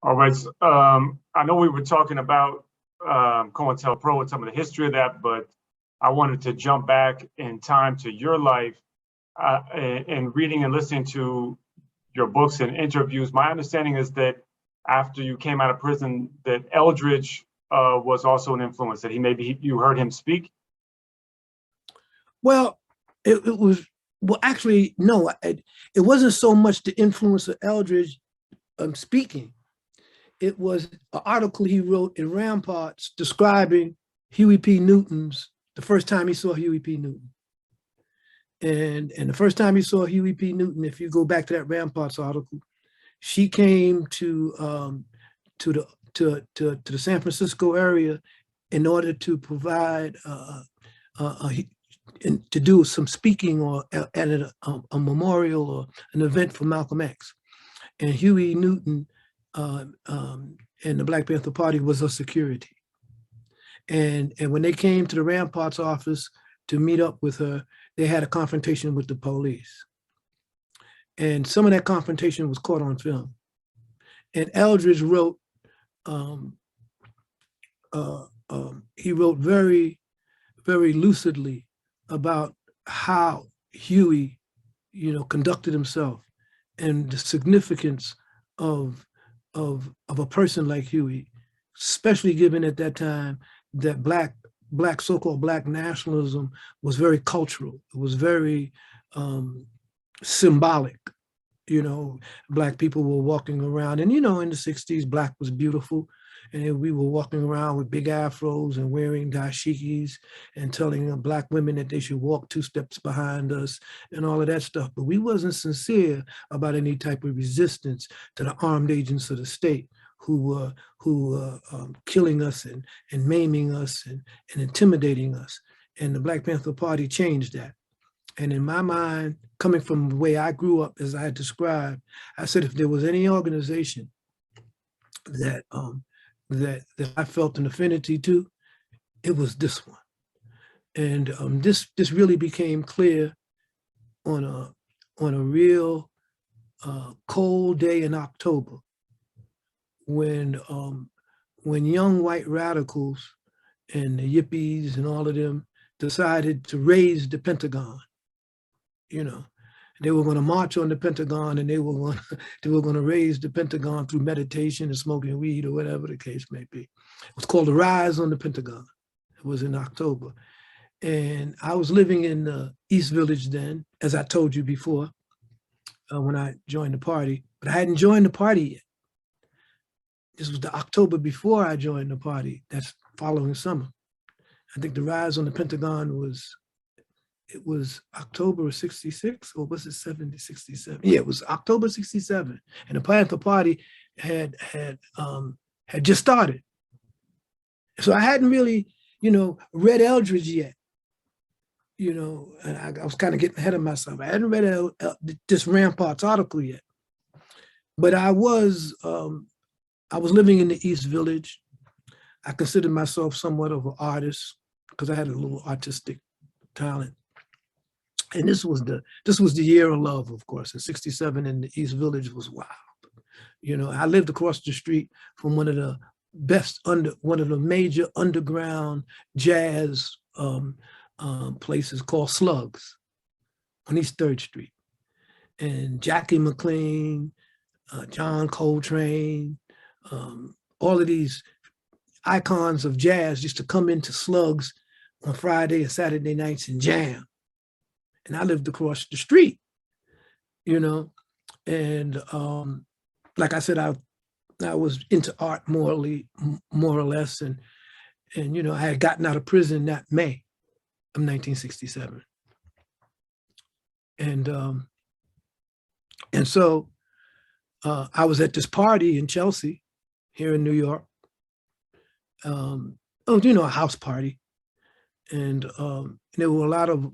All right. I know we were talking about COINTELPRO and some of the history of that, but I wanted to jump back in time to your life and reading and listening to your books and interviews. My understanding is that after you came out of prison, that Eldridge was also an influence, that you heard him speak. Well, it was, well, actually, no, it wasn't so much the influence of Eldridge speaking. It was an article he wrote in Ramparts describing Huey P. Newton's, the first time he saw Huey P. Newton. And the first time he saw Huey P. Newton, if you go back to that Ramparts article, she came to the San Francisco area in order to provide to do some speaking or at a memorial or an event for Malcolm X. And Huey Newton and the Black Panther Party was a security. And when they came to the Ramparts office to meet up with her, they had a confrontation with the police. And some of that confrontation was caught on film. And Eldridge wrote, he wrote very, very lucidly about how Huey, conducted himself and the significance of a person like Huey, especially given at that time that so-called Black nationalism was very cultural. It was very symbolic. Black people were walking around, and in the 60s, Black was beautiful. And we were walking around with big afros and wearing dashikis and telling Black women that they should walk 2 steps behind us and all of that stuff. But we wasn't sincere about any type of resistance to the armed agents of the state who were killing us and maiming us and intimidating us. And the Black Panther Party changed that. And in my mind, coming from the way I grew up, as I had described, I said, if there was any organization that I felt an affinity to, it was this one. And this really became clear on a real cold day in October, when young white radicals and the yippies and all of them decided to raise the Pentagon. They were going to march on the Pentagon, and they were going to raise the Pentagon through meditation and smoking weed or whatever the case may be. It was called the Rise on the Pentagon. It was in October. And I was living in the East Village then, as I told you before, when I joined the party, but I hadn't joined the party yet. This was the October before I joined the party, that's following summer. I think the Rise on the Pentagon was October of 66, or was it 67? Yeah, it was October 67. And the Panther Party had just started. So I hadn't really, read Eldridge yet. And I was kind of getting ahead of myself. I hadn't read this Ramparts article yet. But I was living in the East Village. I considered myself somewhat of an artist because I had a little artistic talent. And this was the year of love, of course. In 67 in the East Village was wild. I lived across the street from one of the major underground jazz places called Slugs on East 3rd Street. And Jackie McLean, John Coltrane, all of these icons of jazz used to come into Slugs on Friday and Saturday nights and jam. And I lived across the street, and like I said, I was into art more or less, and I had gotten out of prison that May of 1967, and so I was at this party in Chelsea, here in New York. A house party, and there were a lot of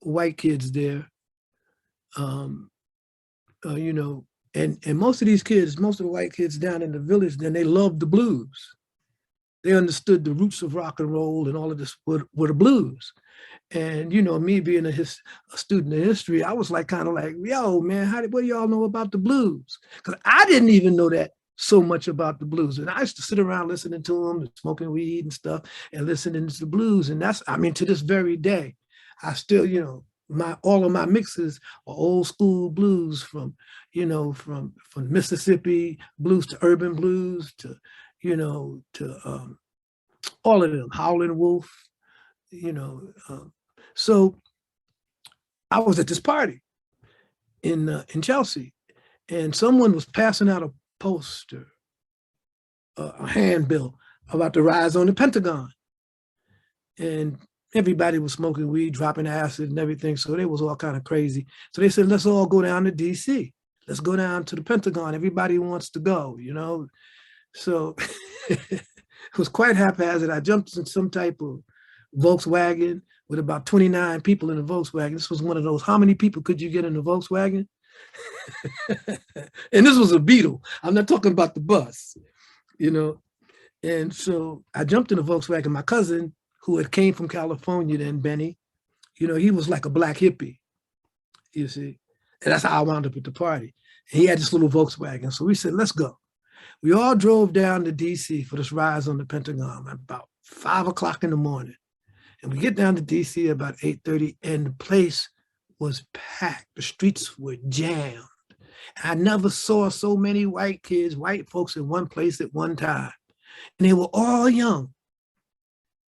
white kids there, and most of the white kids down in the village, then they loved the blues. They understood the roots of rock and roll, and all of this were the blues. And me being a student of history, I was kind of like, yo, man, what do y'all know about the blues? Because I didn't even know that so much about the blues. And I used to sit around listening to them and smoking weed and stuff and listening to the blues. And that's, I mean, to this very day, I still, you know, all of my mixes are old school blues from, you know, from Mississippi blues to urban blues to, you know, to all of them, Howlin' Wolf, you know. So I was at this party in Chelsea, and someone was passing out a poster, a handbill about the rise on the Pentagon. And everybody was smoking weed, dropping acid and everything. So they was all kind of crazy. So they said, let's all go down to DC. Let's go down to the Pentagon. Everybody wants to go, you know? So it was quite haphazard. I jumped in some type of Volkswagen with about 29 people in the Volkswagen. This was one of those, how many people could you get in the Volkswagen? And this was a Beetle. I'm not talking about the bus, you know? And so I jumped in the Volkswagen. My cousin, who had came from California then, Benny, you know, he was like a black hippie, you see? And that's how I wound up at the party. And he had this little Volkswagen. So we said, let's go. We all drove down to DC for this rise on the Pentagon at about 5 o'clock in the morning. And we get down to DC about 8:30, and the place was packed. The streets were jammed. I never saw so many white kids, white folks in one place at one time. And they were all young.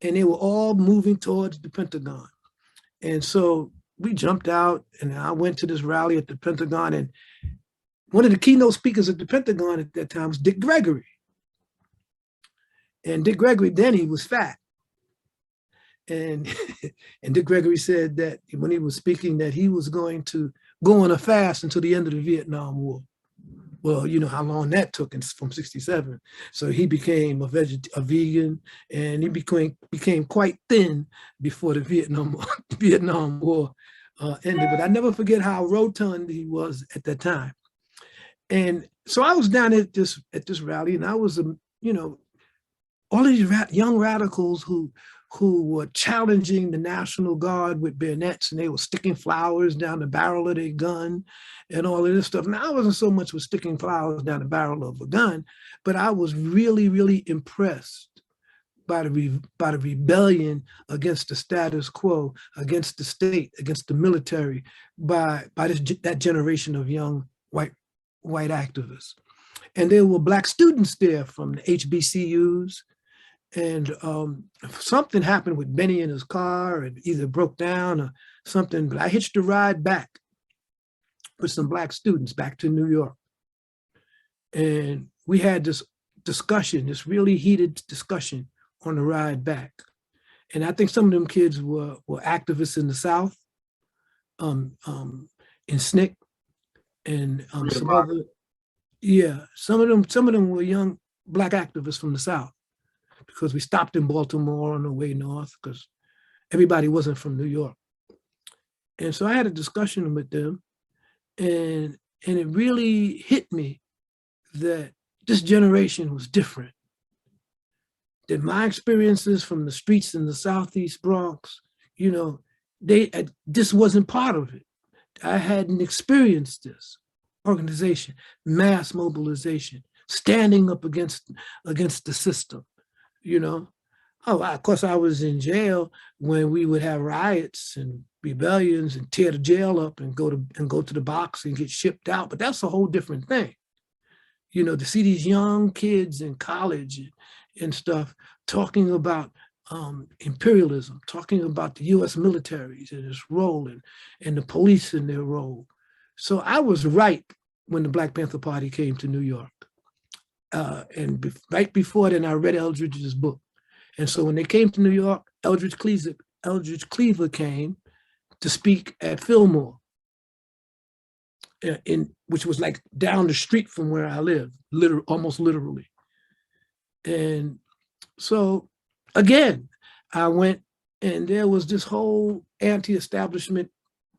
And they were all moving towards the Pentagon. And so we jumped out, and I went to this rally at the Pentagon, and one of the keynote speakers at the Pentagon at that time was Dick Gregory. And Dick Gregory, then he was fat. And, and Dick Gregory said that when he was speaking that he was going to go on a fast until the end of the Vietnam War. Well, you know how long that took from 67. So he became a vegan, and he became quite thin before the Vietnam War ended. But I never forget how rotund he was at that time. And so I was down at this rally, and I was, you know, all these young radicals who were challenging the National Guard with bayonets, and they were sticking flowers down the barrel of their gun and all of this stuff. Now, I wasn't so much with sticking flowers down the barrel of a gun, but I was really, really impressed by the rebellion against the status quo, against the state, against the military, by that generation of young white activists. And there were Black students there from the HBCUs. And something happened with Benny in his car, and either broke down or something, but I hitched a ride back with some Black students back to New York. And we had this discussion, this really heated discussion on the ride back. And I think some of them kids were activists in the South, in SNCC, and some other, yeah, some of them were young Black activists from the South, because we stopped in Baltimore on the way north, because everybody wasn't from New York. And so I had a discussion with them, and it really hit me that this generation was different. That my experiences from the streets in the Southeast Bronx, you know, this wasn't part of it. I hadn't experienced this organization, mass mobilization, standing up against the system. You know, of course, I was in jail when we would have riots and rebellions and tear the jail up and go to the box and get shipped out. But that's a whole different thing. You know, to see these young kids in college and stuff talking about imperialism, talking about the U.S. militaries and its role, and the police and their role. So I was right when the Black Panther Party came to New York. And right before then, I read Eldridge's book. And so when they came to New York, Eldridge Cleaver came to speak at Fillmore, which was like down the street from where I live, almost literally. And so again, I went, and there was this whole anti-establishment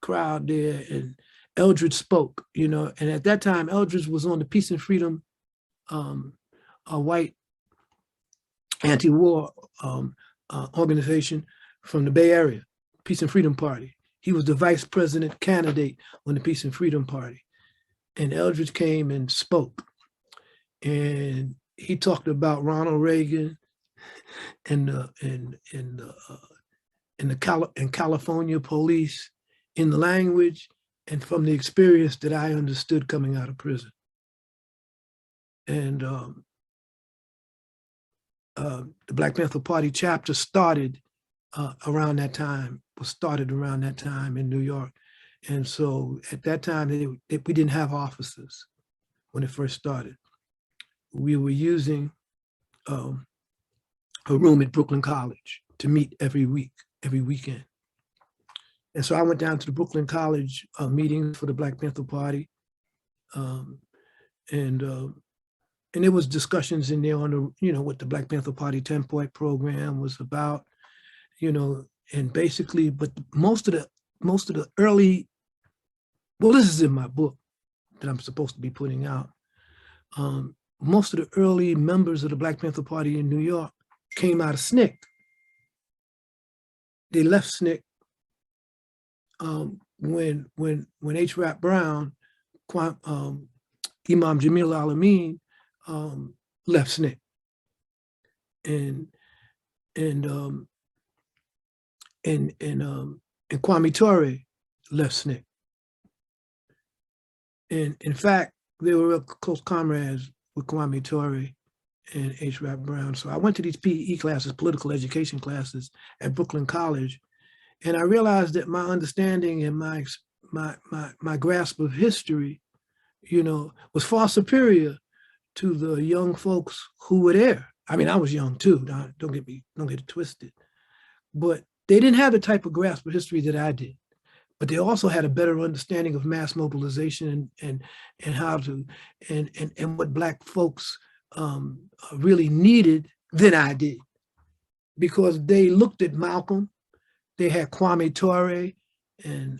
crowd there, and Eldridge spoke, you know, and at that time, Eldridge was on the Peace and Freedom, a white anti-war organization from the Bay Area, Peace and Freedom Party. He was the vice president candidate on the Peace and Freedom Party. And Eldridge came and spoke. and he talked about Ronald Reagan and the California police in the language and from the experience that I understood coming out of prison. And the Black Panther Party chapter started around that time, in New York. And so at that time, we didn't have offices when it first started. We were using a room at Brooklyn College to meet every weekend. And so I went down to the Brooklyn College meeting for the Black Panther Party. And there was discussions in there on the, what the Black Panther Party 10-point program was about, and basically, but most of the early, well, this is in my book that I'm supposed to be putting out. Most of the early members of the Black Panther Party in New York came out of SNCC. They left SNCC when H. Rap Brown, Imam Jamil Al-Amin left SNCC, and Kwame Ture left SNCC. And in fact, they were real close comrades with Kwame Ture and H. Rap Brown. So I went to these PE classes, political education classes at Brooklyn College, and I realized that my understanding and my grasp of history, was far superior to the young folks who were there. I mean, I was young too. Don't get it twisted, but they didn't have the type of grasp of history that I did. But they also had a better understanding of mass mobilization and how to and what Black folks really needed than I did, because they looked at Malcolm, they had Kwame Ture and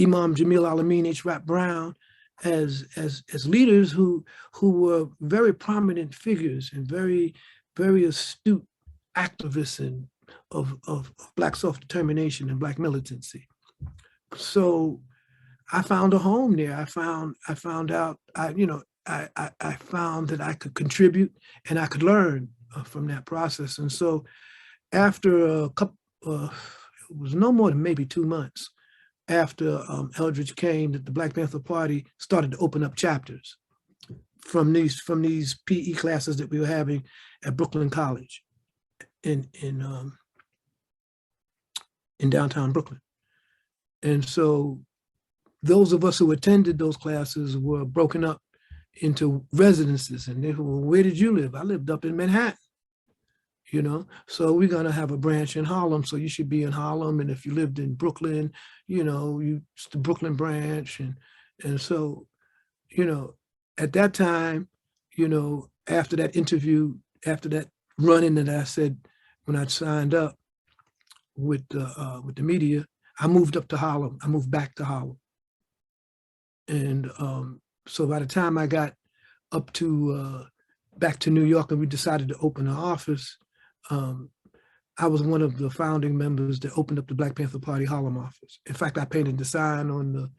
Imam Jamil Al-Amin, H. Rap Brown as leaders who were very prominent figures and very astute activists and of Black self-determination and Black militancy. So I found a home there. I found out I found that I could contribute and I could learn from that process. And so after a couple, it was no more than maybe 2 months after Eldridge came, that the Black Panther Party started to open up chapters from these PE classes that we were having at Brooklyn College in downtown Brooklyn. And so those of us who attended those classes were broken up into residences, and they were, well, where did you live? I lived up in Manhattan, so we're gonna have a branch in Harlem, so you should be in Harlem. And if you lived in Brooklyn, it's the Brooklyn branch. And so, at that time, after that interview, after that run-in that I said, when I signed up with the media, I moved up to Harlem. I moved back to Harlem. And so by the time I got up to back to New York and we decided to open an office, I was one of the founding members that opened up the Black Panther Party Harlem office. In fact, I painted the sign on the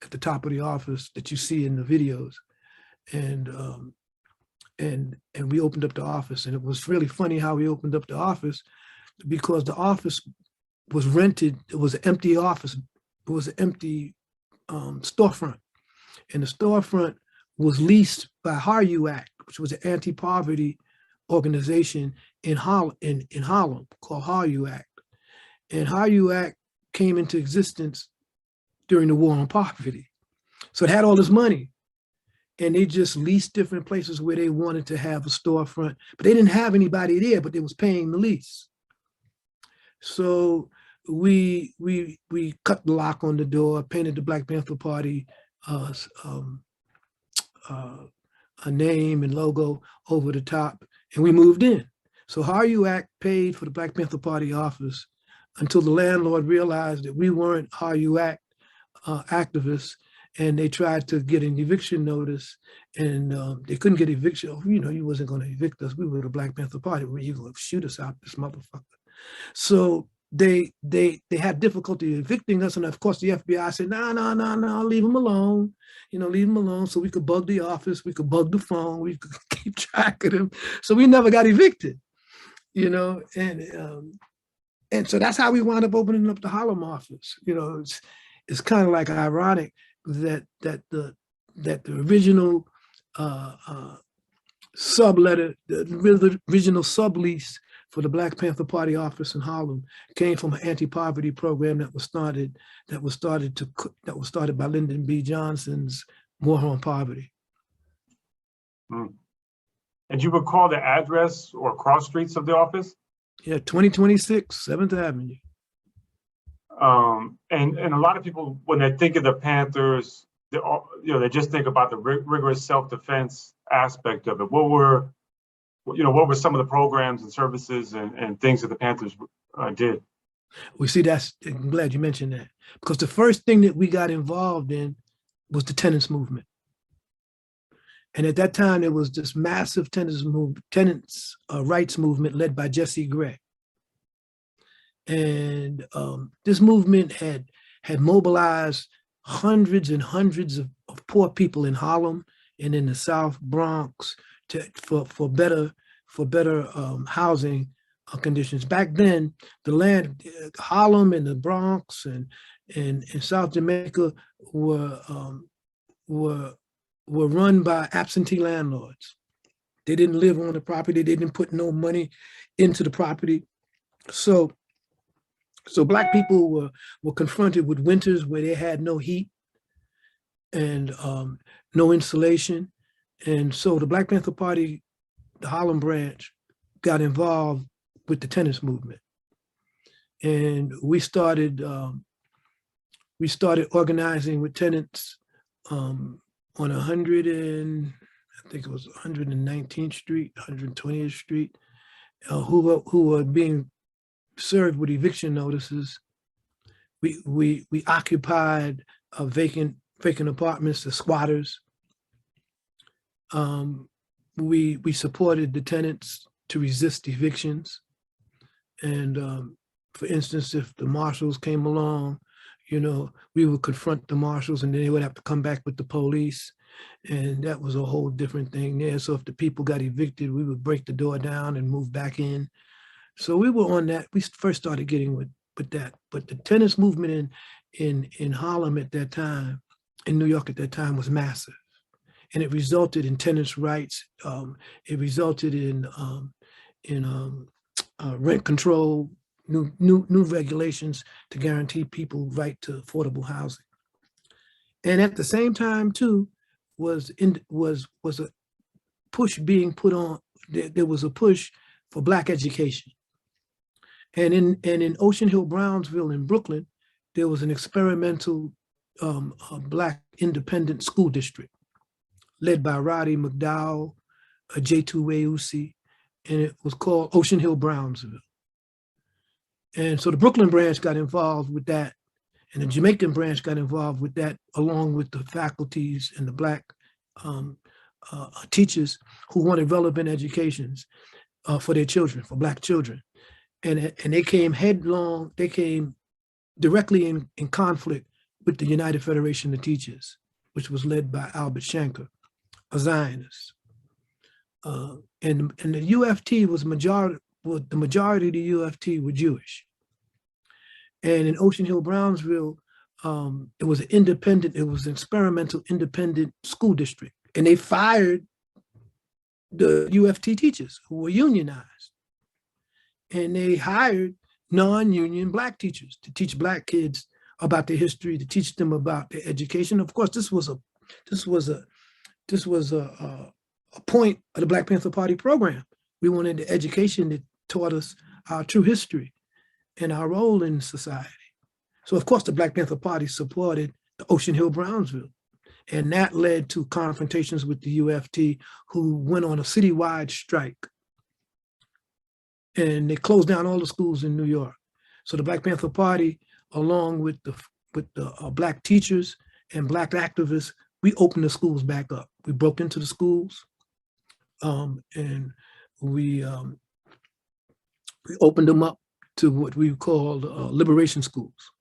at the top of the office that you see in the videos, and we opened up the office. And it was really funny how we opened up the office, because the office was rented. It was an empty office. It was an empty storefront, and the storefront was leased by HARU Act, which was an anti-poverty organization in Harlem called HARU Act. And HARU Act came into existence during the war on poverty. So it had all this money, and they just leased different places where they wanted to have a storefront, but they didn't have anybody there, but they was paying the lease. So we cut the lock on the door, painted the Black Panther Party a name and logo over the top, and we moved in. So HARU Act paid for the Black Panther Party office until the landlord realized that we weren't HARU Act activists, and they tried to get an eviction notice, and they couldn't get eviction. You wasn't going to evict us. We were the Black Panther Party. Were you going to shoot us out, this motherfucker? So they had difficulty evicting us, and of course the FBI said, no, leave them alone. leave them alone so we could bug the office, we could bug the phone, we could keep track of them. So we never got evicted, and so that's how we wound up opening up the Harlem office. It's kind of like ironic that the original subletter, the original sublease for the Black Panther Party office in Harlem came from an anti-poverty program that was started by Lyndon B. Johnson's War on Poverty. Mm. And you recall the address or cross streets of the office? Yeah, 2026 7th Avenue. And a lot of people, when they think of the Panthers, they just think about the rigorous self-defense aspect of it. What were some of the programs and services and things that the Panthers did? We see I'm glad you mentioned that, because the first thing that we got involved in was the tenants movement. And at that time, there was this massive tenants rights movement led by Jesse Gray. And this movement had mobilized hundreds and hundreds of poor people in Harlem and in the South Bronx for better housing conditions. Back then, the land, Harlem and the Bronx and South Jamaica were run by absentee landlords. They didn't live on the property. They didn't put no money into the property. So Black people were confronted with winters where they had no heat and no insulation. And so the Black Panther Party, the Harlem branch, got involved with the tenants movement. And we started organizing with tenants on 119th Street, 120th Street, who were being served with eviction notices. We occupied vacant apartments, the squatters. We supported the tenants to resist evictions. And for instance, if the marshals came along, we would confront the marshals and then they would have to come back with the police. And that was a whole different thing there. So if the people got evicted, we would break the door down and move back in. So we were on that. We first started getting with that. But the tenants movement in Harlem at that time, in New York at that time, was massive. And it resulted in tenants' rights. It resulted in rent control, new regulations to guarantee people right to affordable housing. And at the same time, too, was a push being put on. There was a push for Black education. And in Ocean Hill, Brownsville, in Brooklyn, there was an experimental Black independent school district led by Roddy McDowell, J2 Weusi, and it was called Ocean Hill, Brownsville. And so the Brooklyn branch got involved with that, and the Jamaican branch got involved with that, along with the faculties and the Black teachers who wanted relevant educations for their children, for Black children. And they came headlong, they came directly in conflict with the United Federation of Teachers, which was led by Albert Shanker, a Zionist. And the UFT was the majority of the UFT were Jewish. And in Ocean Hill, Brownsville, it was an experimental independent school district. And they fired the UFT teachers who were unionized. And they hired non-union Black teachers to teach Black kids about their history, to teach them about their education. Of course, this was a point of the Black Panther Party program. We wanted the education that taught us our true history and our role in society. So of course, the Black Panther Party supported the Ocean Hill, Brownsville. And that led to confrontations with the UFT, who went on a citywide strike. And they closed down all the schools in New York. So the Black Panther Party, along with the Black teachers and Black activists, we opened the schools back up. We broke into the schools, and we opened them up to what we called liberation schools.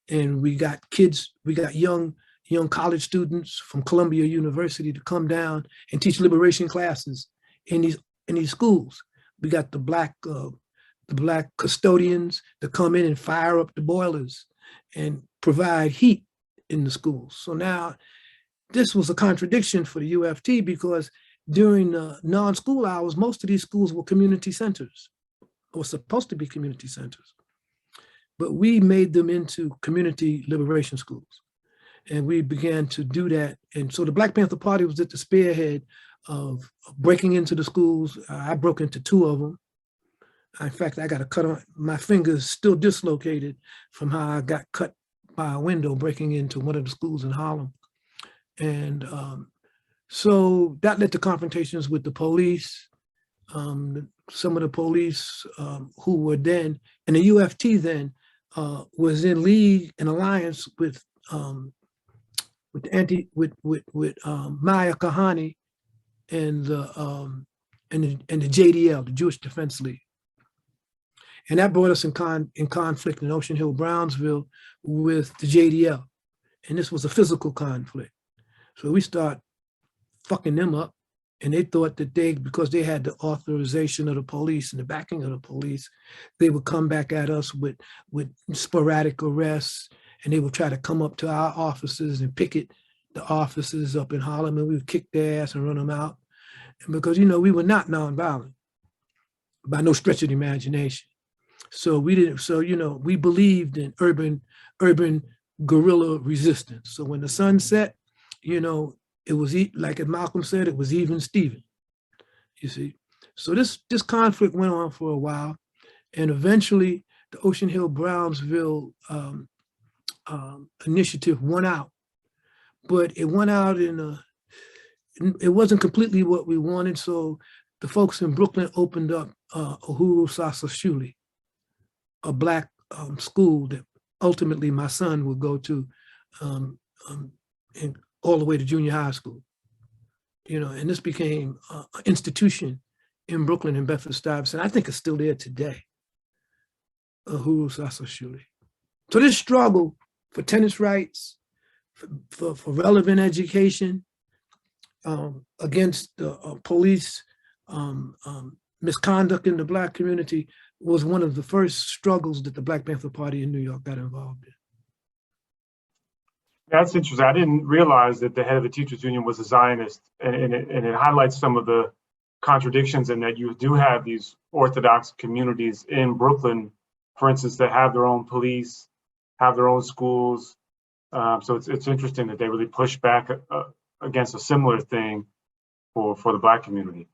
And we got kids, we got young young college students from Columbia University to come down and teach liberation classes in these schools. We got the black custodians to come in and fire up the boilers and provide heat in the schools. So now this was a contradiction for the UFT, because during the non-school hours, most of these schools were community centers, or supposed to be community centers. But we made them into community liberation schools. And we began to do that. And so the Black Panther Party was at the spearhead of breaking into the schools. I broke into 2 of them. In fact, I got a cut on, my fingers still dislocated from how I got cut by a window breaking into one of the schools in Harlem. And so that led to confrontations with the police. Some of the police who were then, and the UFT then was in league and alliance with Maya Kahani and the JDL, the Jewish Defense League. And that brought us in conflict in Ocean Hill, Brownsville with the JDL. And this was a physical conflict. So we start fucking them up, and they thought that because they had the authorization of the police and the backing of the police, they would come back at us with sporadic arrests, and they would try to come up to our offices and picket the offices up in Harlem, and we would kick their ass and run them out. And because, we were not nonviolent by no stretch of the imagination. So we believed in urban guerrilla resistance. So when the sun set, it was, like Malcolm said, it was even Steven, you see. So this conflict went on for a while, and eventually the Ocean Hill Brownsville initiative won out. But it went out it wasn't completely what we wanted. So the folks in Brooklyn opened up Uhuru Sasa Shule, a Black school that ultimately my son would go to, and all the way to junior high school. And this became an institution in Brooklyn and Bedford-Stuyvesant. I think it's still there today, Uhuru Sasa Shule. So this struggle for tenants' rights, for relevant education, against the police misconduct in the Black community was one of the first struggles that the Black Panther Party in New York got involved in. That's interesting. I didn't realize that the head of the teachers union was a Zionist, and it highlights some of the contradictions in that you do have these Orthodox communities in Brooklyn, for instance, that have their own police, have their own schools. So it's interesting that they really push back against a similar thing for the Black community.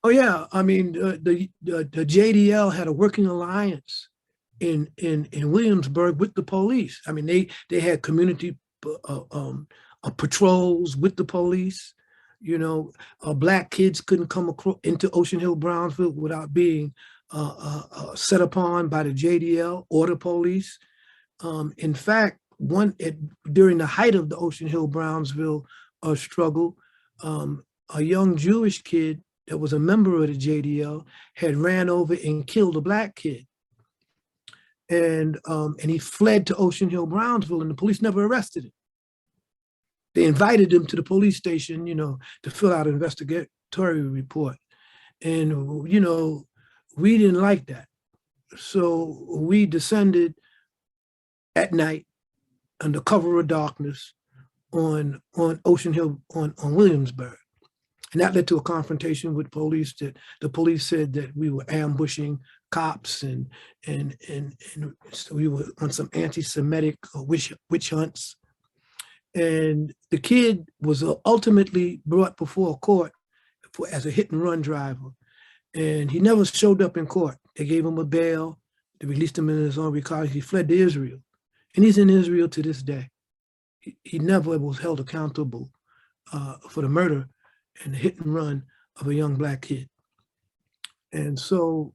Oh yeah, I mean the JDL had a working alliance in Williamsburg with the police. I mean they had community patrols with the police. Black kids couldn't come into Ocean Hill, Brownsville without being set upon by the JDL or the police. In fact, during the height of the Ocean Hill, Brownsville struggle, a young Jewish kid that was a member of the JDL had ran over and killed a Black kid. And he fled to Ocean Hill, Brownsville, and the police never arrested him. They invited him to the police station, to fill out an investigatory report. And, we didn't like that. So we descended at night under cover of darkness on Ocean Hill, on Williamsburg. And that led to a confrontation with police. That the police said that we were ambushing cops, and so we were on some anti-Semitic witch hunts. And the kid was ultimately brought before a court as a hit and run driver. And he never showed up in court. They gave him a bail. They released him in his own recognizance. He fled to Israel. And he's in Israel to this day. He never was held accountable for the murder and the hit and run of a young Black kid. And so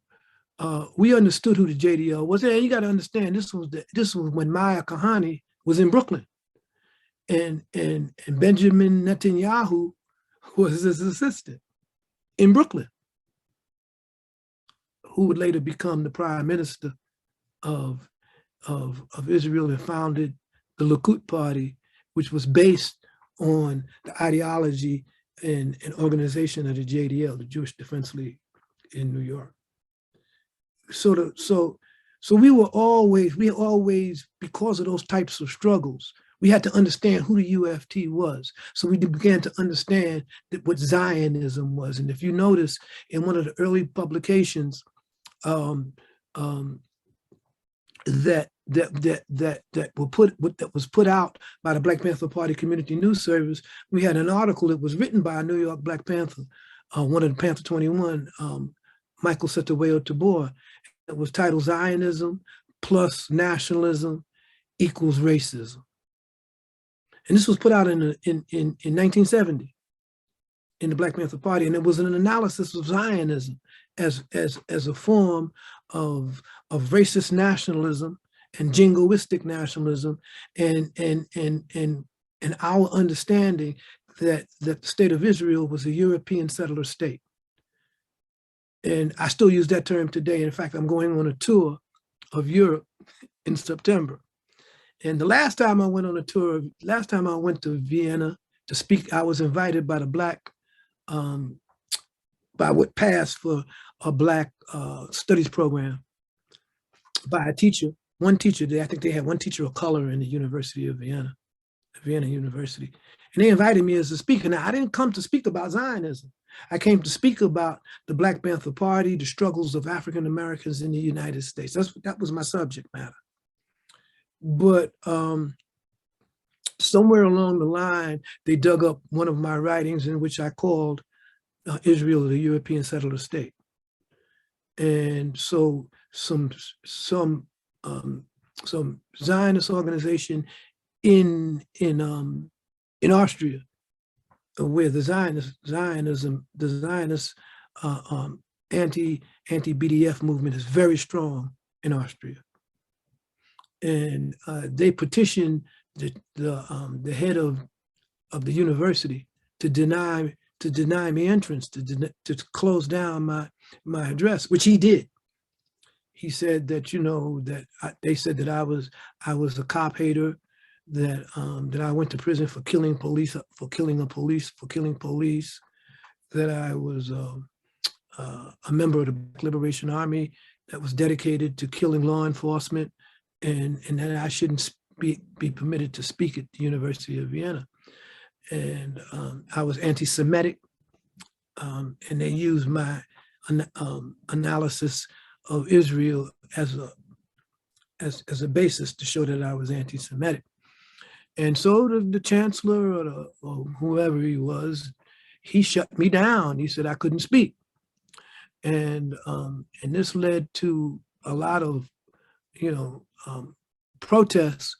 we understood who the JDL was. And you got to understand, this was when Maya Kahani was in Brooklyn, and Benjamin Netanyahu was his assistant in Brooklyn, who would later become the prime minister of Israel and founded the Likud party, which was based on the ideology and organization of the JDL, the Jewish Defense League in New York. So we always, because of those types of struggles, we had to understand who the UFT was. So we began to understand what Zionism was. And if you notice in one of the early publications that was put out by the Black Panther Party Community News Service, we had an article that was written by a New York Black Panther, one of the Panther 21, Michael Setaweyo Tabor. It was titled Zionism plus Nationalism equals Racism. And this was put out in 1970 in the Black Panther Party. And it was an analysis of Zionism as a form of racist nationalism and jingoistic nationalism and our understanding that the state of Israel was a European settler state. And I still use that term today. In fact, I'm going on a tour of Europe in September. And the last time I went on a tour, last time I went to Vienna to speak, I was invited by the Black, by what passed for a Black studies program by a teacher, one teacher. I think they had one teacher of color in the University of Vienna, Vienna University. And they invited me as a speaker. Now, I didn't come to speak about Zionism. I came to speak about the Black Panther Party, the struggles of African Americans in the United States. That was my subject matter. But somewhere along the line, they dug up one of my writings in which I called Israel the European settler state. And so some Zionist organization in Austria, where the Zionist anti-BDF movement is very strong in Austria. And they petitioned the head of the university to deny me entrance, to close down my address, which he did. He said that, you know, they said that I was a cop hater, that I went to prison for killing police, that I was a member of the Black Liberation Army that was dedicated to killing law enforcement, and that I shouldn't be permitted to speak at the University of Vienna. And I was anti-Semitic, and they used my analysis of Israel as a basis to show that I was anti-Semitic. And so the chancellor or whoever he was, he shut me down. He said I couldn't speak. And this led to a lot of, protests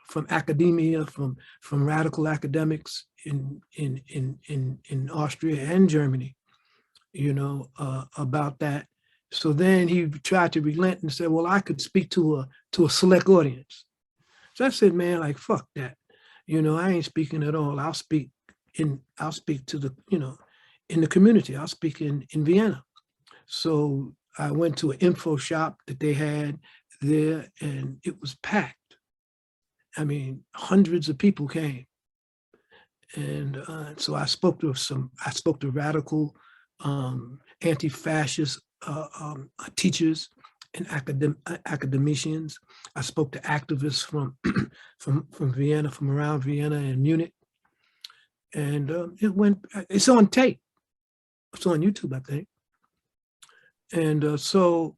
from academia, from radical academics in Austria and Germany, about that. So then he tried to relent and said, well, I could speak to a select audience. So I said, man, like, fuck that. I ain't speaking at all. I'll speak to the, in the community. I'll speak in Vienna. So I went to an info shop that they had there, and it was packed. I mean, hundreds of people came. And so I spoke to radical anti-fascist teachers and academicians. I spoke to activists from Vienna, from around Vienna and Munich. And it's on tape. It's on YouTube, I think. And so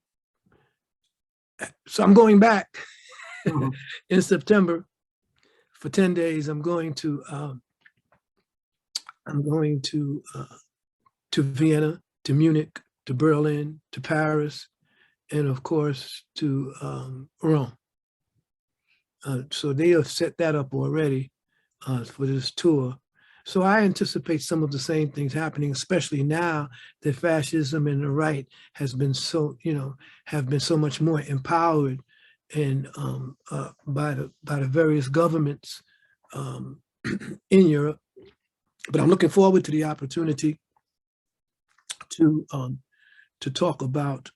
I'm going back in September for 10 days. I'm going to Vienna, to Munich, to Berlin, to Paris, and of course to Rome. So they have set that up already for this tour. So I anticipate some of the same things happening, especially now that fascism and the right has been so, have been so much more empowered and by the various governments in Europe. But I'm looking forward to the opportunity to talk about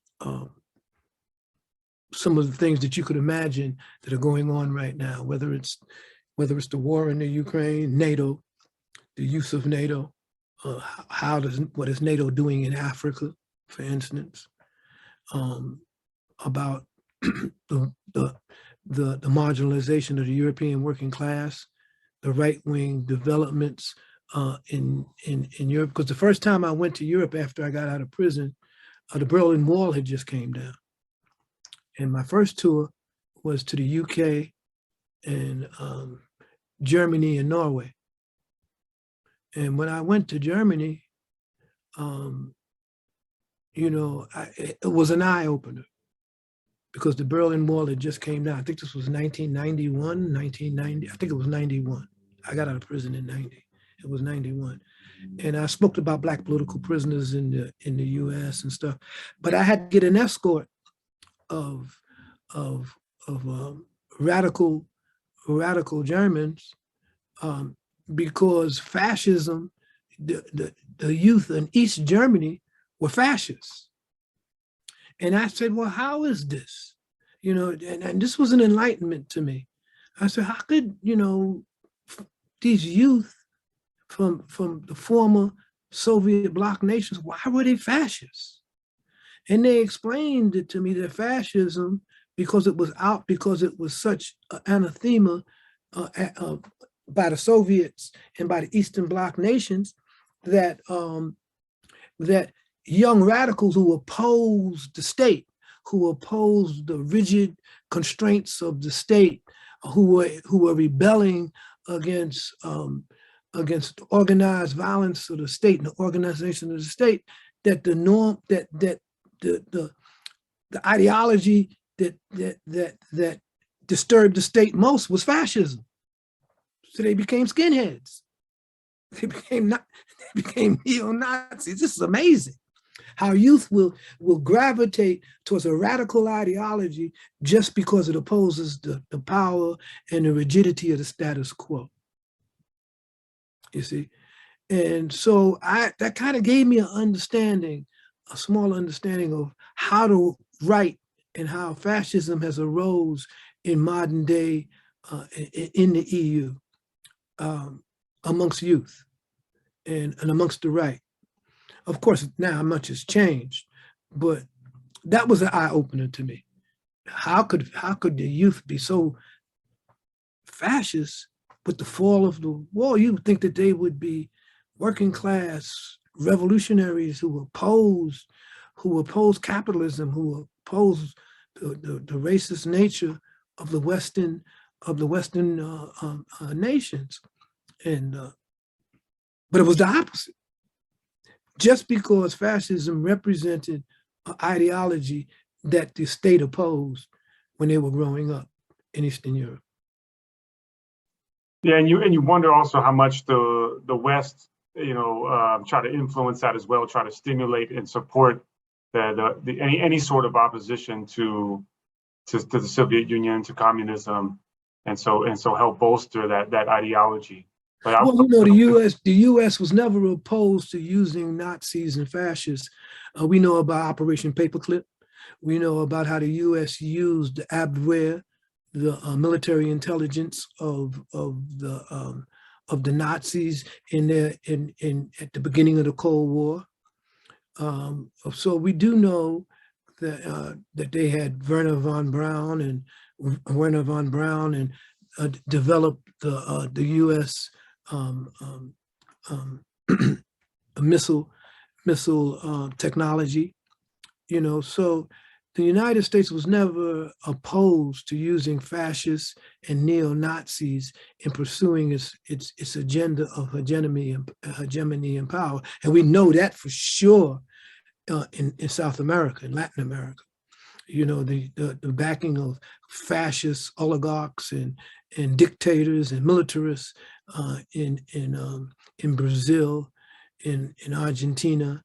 some of the things that you could imagine that are going on right now, whether it's whether it's the war in the Ukraine, NATO, the use of NATO, what is NATO doing in Africa, for instance, about the marginalization of the European working class, the right-wing developments in Europe. Because the first time I went to Europe after I got out of prison, the Berlin Wall had just came down. And my first tour was to the UK and Germany and Norway. And when I went to Germany, you know, it was an eye-opener because the Berlin Wall had just came down. I think this was 1991, 1990. I think it was 91. I got out of prison in 90. It was 91. And I spoke about Black political prisoners in the US and stuff. But I had to get an escort of radical Germans because fascism, the youth in East Germany were fascists. And I said, well, how is this? You know, and this was an enlightenment to me. I said, how could, you know, these youth from the former Soviet bloc nations, why were they fascists? And they explained it to me that fascism, because it was such an anathema by the Soviets and by the Eastern Bloc nations, that that young radicals who opposed the state, who opposed the rigid constraints of the state, who were rebelling against organized violence of the state and the organization of the state, that the norm, that the ideology that disturbed the state most was fascism. So they became skinheads. They became neo-Nazis. This is amazing how youth will gravitate towards a radical ideology just because it opposes the power and the rigidity of the status quo. You see? And so that kind of gave me an understanding, a small understanding of how to write and how fascism has arose in modern day in the EU amongst youth and amongst the right. Of course, now much has changed, but that was an eye-opener to me. How could the youth be so fascist with the fall of the wall? You would think that they would be working class revolutionaries who oppose capitalism, who oppose the racist nature of the Western nations, and but it was the opposite. Just because fascism represented an ideology that the state opposed when they were growing up in Eastern Europe. Yeah, and you wonder also how much the West, you know, try to influence that as well, try to stimulate and support any sort of opposition to the Soviet Union, to communism, and so help bolster that ideology. But well, you know, the U.S. was never opposed to using Nazis and fascists. We know about Operation Paperclip. We know about how the U.S. used the Abwehr, the military intelligence of the Nazis at the beginning of the Cold War. So we do know that they had Werner von Braun and developed the U.S. missile technology, you know. So the United States was never opposed to using fascists and neo-Nazis in pursuing its agenda of hegemony and power, and we know that for sure in South America, in Latin America. You know, the backing of fascist oligarchs and dictators and militarists in Brazil, in Argentina,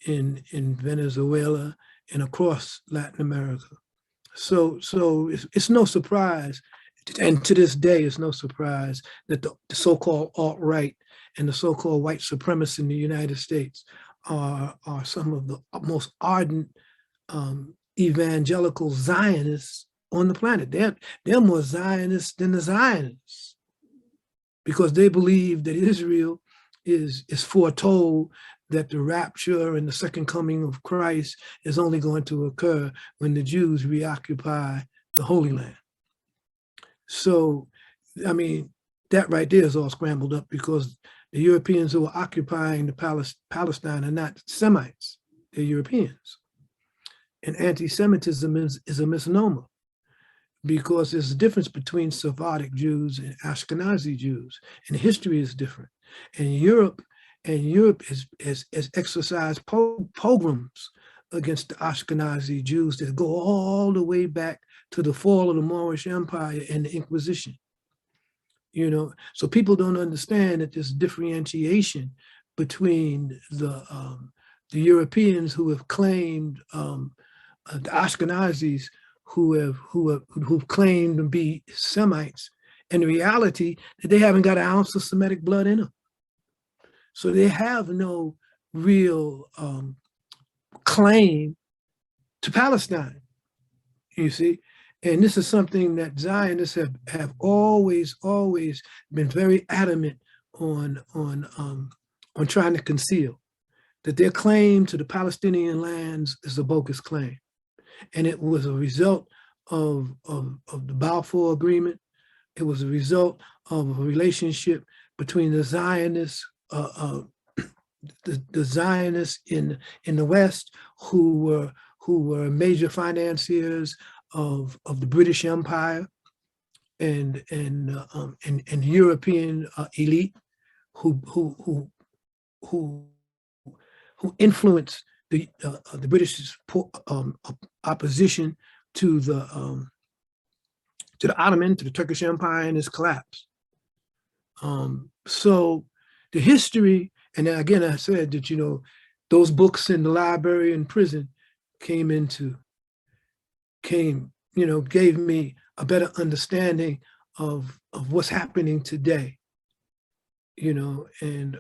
in Venezuela, and across Latin America. So it's no surprise, and to this day, it's no surprise that the so-called alt-right and the so-called white supremacists in the United States are some of the most ardent evangelical Zionists on the planet. They're more Zionists than the Zionists. because they believe that Israel is foretold that the rapture and the second coming of Christ is only going to occur when the Jews reoccupy the Holy Land. So, I mean, that right there is all scrambled up, because the Europeans who are occupying the Palestine are not Semites, they're Europeans. And anti-Semitism is a misnomer, because there's a difference between Sephardic Jews and Ashkenazi Jews, and history is different. And Europe has exercised pogroms against the Ashkenazi Jews that go all the way back to the fall of the Moorish Empire and the Inquisition. So people don't understand that there's differentiation between the Europeans who have claimed, the Ashkenazis who've claimed to be Semites, and the reality that they haven't got an ounce of Semitic blood in them. So they have no real claim to Palestine, you see. And this is something that Zionists have always been very adamant on trying to conceal, that their claim to the Palestinian lands is a bogus claim. And it was a result of the Balfour Agreement. It was a result of a relationship between the Zionists, the Zionists in the West, who were major financiers of the British Empire, and European elite who influenced the British opposition to the Ottoman, to the Turkish Empire and its collapse. So the history, and then again I said that those books in the library in prison gave me a better understanding of what's happening today. And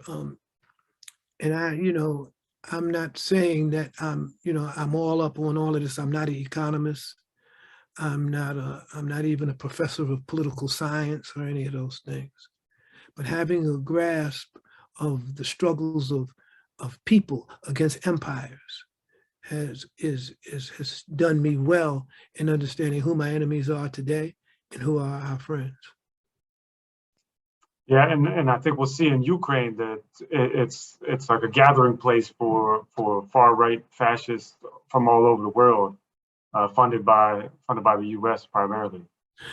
I'm not saying that I'm all up on all of this. I'm not an economist. I'm not even a professor of political science or any of those things. But having a grasp of the struggles of people against empires has done me well in understanding who my enemies are today and who are our friends. Yeah, and I think we'll see in Ukraine that it's like a gathering place for far right fascists from all over the world, funded by the U.S. primarily.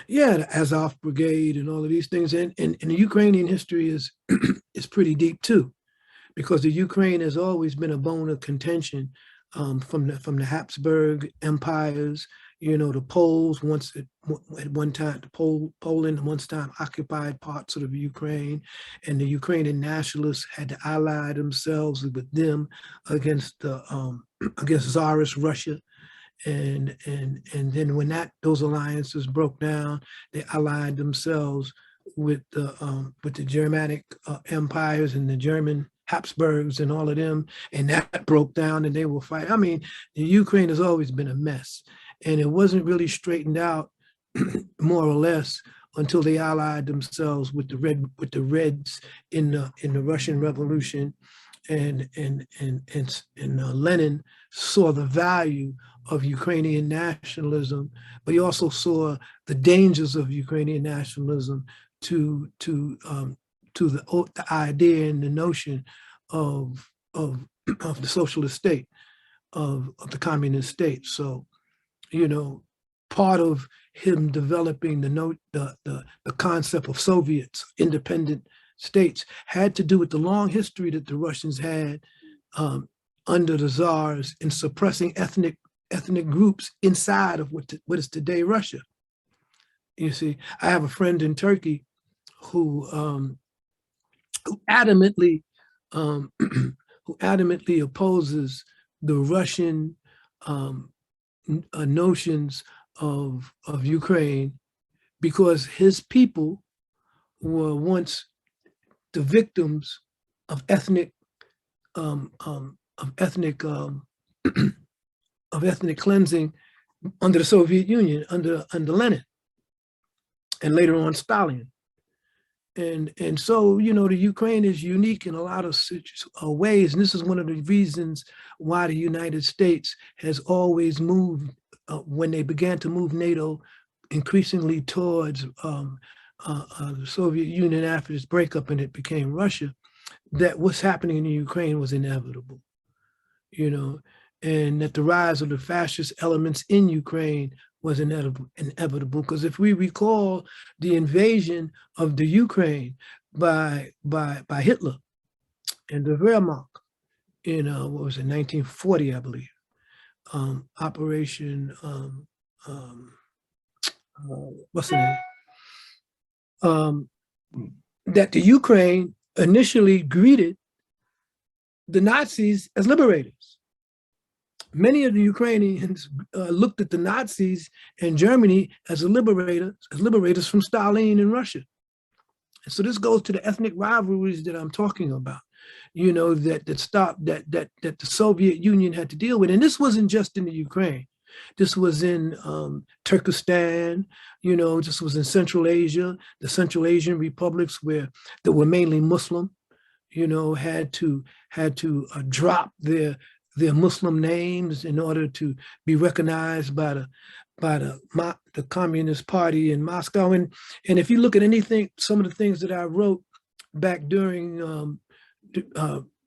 Yeah, the Azov Brigade and all of these things, and the Ukrainian history is pretty deep too, because the Ukraine has always been a bone of contention from the Habsburg empires. The Poles at one time, Poland once time occupied parts of the Ukraine, and the Ukrainian nationalists had to ally themselves with them against against Tsarist Russia. And then when those alliances broke down, they allied themselves with the Germanic empires and the German Habsburgs and all of them, and that broke down, and they will fight. I mean, the Ukraine has always been a mess, and it wasn't really straightened out more or less until they allied themselves with the Reds in the Russian Revolution, and Lenin saw the value of Ukrainian nationalism, but he also saw the dangers of Ukrainian nationalism to the idea and the notion of the socialist state, of the communist state. So, part of him developing the concept of Soviets, independent states, had to do with the long history that the Russians had under the czars in suppressing ethnic groups inside of what is today Russia. You see, I have a friend in Turkey who adamantly opposes the Russian notions of Ukraine, because his people were once the victims of ethnic cleansing under the Soviet Union, under Lenin, and later on Stalin. And so, you know, the Ukraine is unique in a lot of ways. And this is one of the reasons why the United States has always moved, when they began to move NATO increasingly towards the Soviet Union after its breakup and it became Russia, that what's happening in the Ukraine was inevitable, you know, and that the rise of the fascist elements in Ukraine was inevitable. Because if we recall the invasion of the Ukraine by Hitler and the Wehrmacht in what was it, 1940, I believe, Operation what's the name? That the Ukraine initially greeted the Nazis as liberators. Many of the Ukrainians looked at the Nazis and Germany as liberators from Stalin and Russia. And so this goes to the ethnic rivalries that I'm talking about, you know, that the Soviet Union had to deal with. And this wasn't just in the Ukraine. This was in Turkestan, you know, this was in Central Asia, the Central Asian republics that were mainly Muslim, you know, had to drop their Muslim names in order to be recognized by the Communist Party in Moscow. And if you look at some of the things that I wrote back during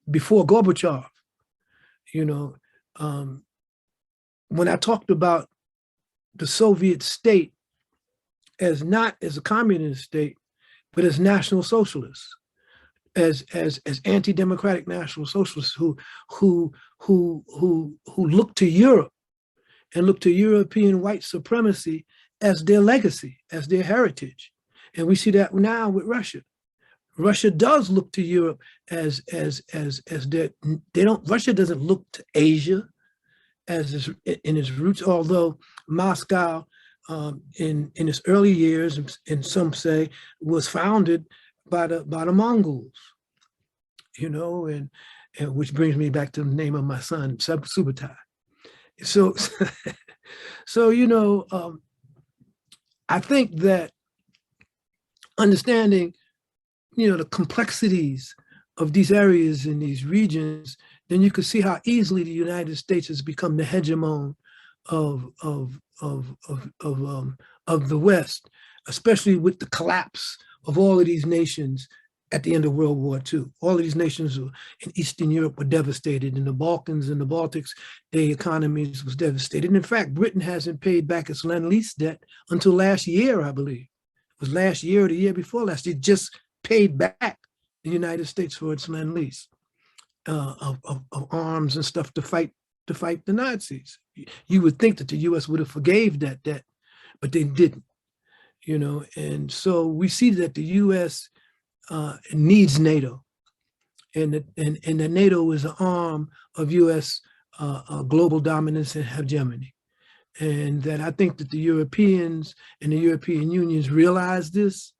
before Gorbachev, you know, when I talked about the Soviet state as not as a communist state, but as national socialists, as anti-democratic national socialists who look to Europe and look to European white supremacy as their legacy, as their heritage. And we see that now with Russia. Russia does look to Europe as Russia doesn't look to Asia as in its roots, although Moscow in its early years, and some say, was founded by the Mongols, you know, and which brings me back to the name of my son, Subutai. So, so you know, I think that understanding, you know, the complexities of these areas in these regions, then you could see how easily the United States has become the hegemon of the West, especially with the collapse of all of these nations at the end of World War II. All of these nations in Eastern Europe were devastated. In the Balkans and the Baltics, their economies was devastated. And in fact, Britain hasn't paid back its Lend-Lease debt until last year, I believe. It was last year or the year before last. It just paid back the United States for its Lend-Lease of arms and stuff to fight the Nazis. You would think that the US would have forgave that debt, but they didn't, you know. And so we see that the US needs NATO, and that NATO is an arm of US global dominance and hegemony. And that I think that the Europeans and the European unions realize this,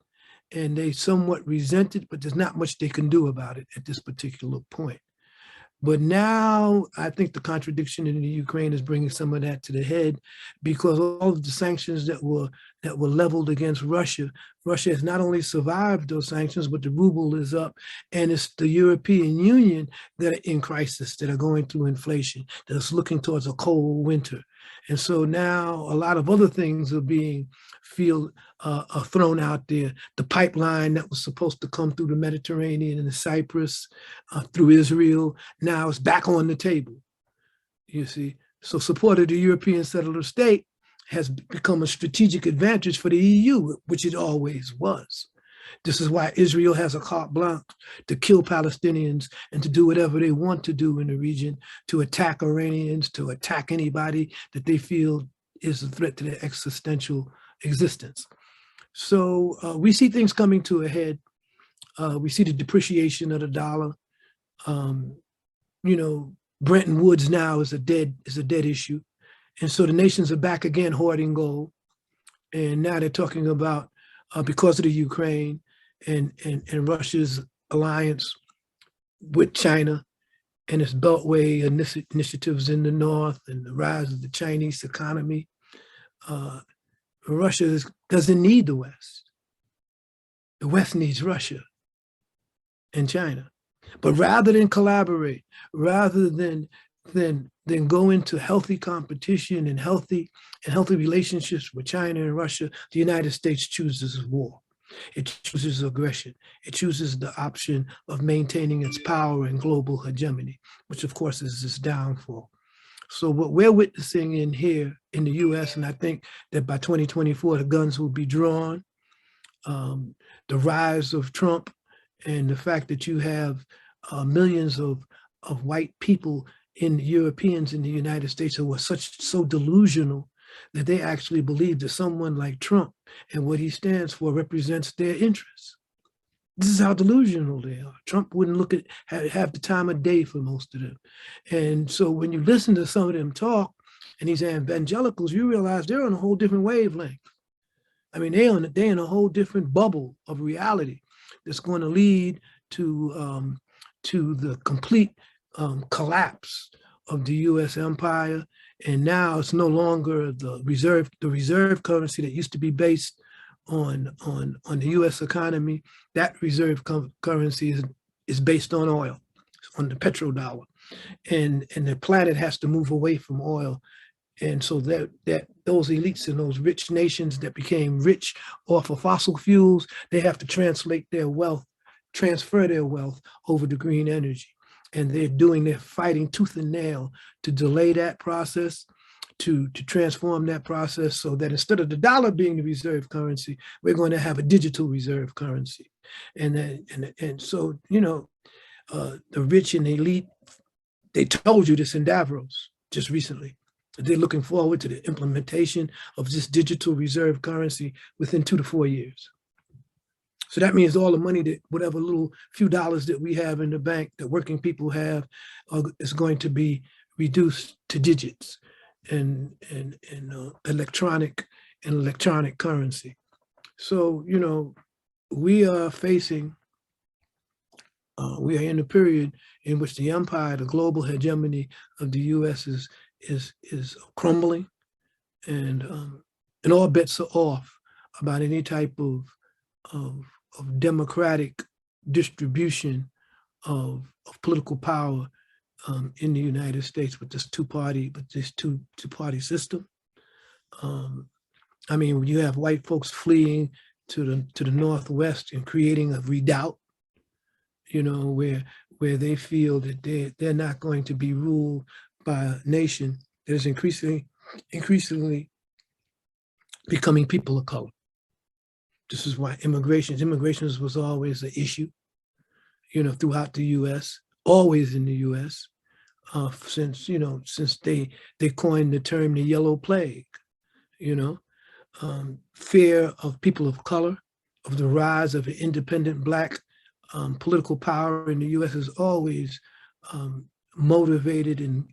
and they somewhat resent it, but there's not much they can do about it at this particular point. But now I think the contradiction in the Ukraine is bringing some of that to the head, because all of the sanctions that were leveled against Russia has not only survived those sanctions, but the ruble is up, and it's the European Union that are in crisis, that are going through inflation, that's looking towards a cold winter. And so now a lot of other things are being thrown out there. The pipeline that was supposed to come through the Mediterranean and the Cyprus through Israel, now is back on the table, you see. So support of the European settler state has become a strategic advantage for the EU, which it always was. This is why Israel has a carte blanche to kill Palestinians and to do whatever they want to do in the region, to attack Iranians, to attack anybody that they feel is a threat to their existential existence. So we see things coming to a head. We see the depreciation of the dollar. You know, Bretton Woods now is a dead issue. And so the nations are back again hoarding gold. And now they're talking about, because of the Ukraine and Russia's alliance with China and its Beltway initiatives in the North and the rise of the Chinese economy, Russia doesn't need the West. The West needs Russia and China. But rather than collaborate, rather than go into healthy competition and healthy relationships with China and Russia, the United States chooses war. It chooses aggression. It chooses the option of maintaining its power and global hegemony, which of course is its downfall. So what we're witnessing in here in the US, and I think that by 2024, the guns will be drawn, the rise of Trump and the fact that you have millions of white people Europeans in the United States who are so delusional that they actually believe that someone like Trump and what he stands for represents their interests. This is how delusional they are. Trump wouldn't look at have the time of day for most of them. And so when you listen to some of them talk and these evangelicals, you realize they're on a whole different wavelength. I mean, they're in a whole different bubble of reality that's going to lead to the complete collapse of the U.S. empire. And now it's no longer the reserve currency that used to be based on the U.S. economy. That reserve currency is based on oil, on the petrodollar, and the planet has to move away from oil. And so that those elites in those rich nations that became rich off of fossil fuels, they have to transfer their wealth over to green energy. And they're fighting tooth and nail to delay that process, to transform that process so that instead of the dollar being the reserve currency, we're going to have a digital reserve currency. And so, you know, the rich and the elite, they told you this in Davos just recently. They're looking forward to the implementation of this digital reserve currency within 2 to 4 years. So that means all the money that whatever little few dollars that we have in the bank that working people have is going to be reduced to digits and electronic currency. So, you know, we are in a period in which the empire, the global hegemony of the U.S. is crumbling, and all bets are off about any type of democratic distribution of political power in the United States with this two-party system. I mean, when you have white folks fleeing to the Northwest and creating a redoubt, you know, where they feel that they're not going to be ruled by a nation that is increasingly becoming people of color. This is why immigration was always an issue, you know, throughout the U.S., always in the U.S., since they coined the term the yellow plague, you know, fear of people of color, of the rise of an independent Black political power in the U.S. is always motivated and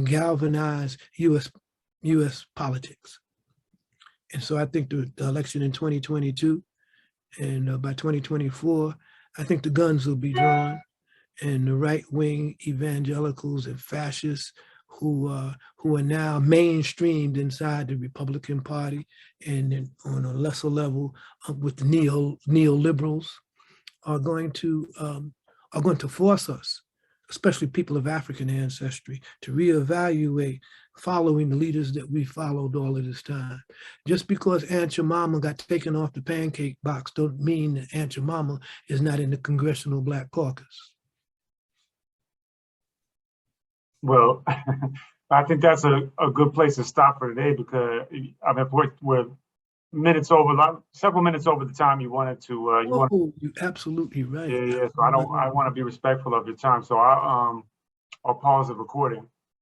galvanized U.S. politics. And so I think the election in 2022 and by 2024, I think the guns will be drawn, and the right-wing evangelicals and fascists who are now mainstreamed inside the Republican Party and on a lesser level with the neoliberals are going to force us, especially people of African ancestry, to reevaluate following the leaders that we followed all of this time. Just because Aunt Jemima got taken off the pancake box don't mean that Aunt Jemima is not in the Congressional Black Caucus. Well, I think that's a good place to stop for today, because I mean we're several minutes over the time you wanted to. You're absolutely right. Yeah. So I want to be respectful of your time. So I'll pause the recording.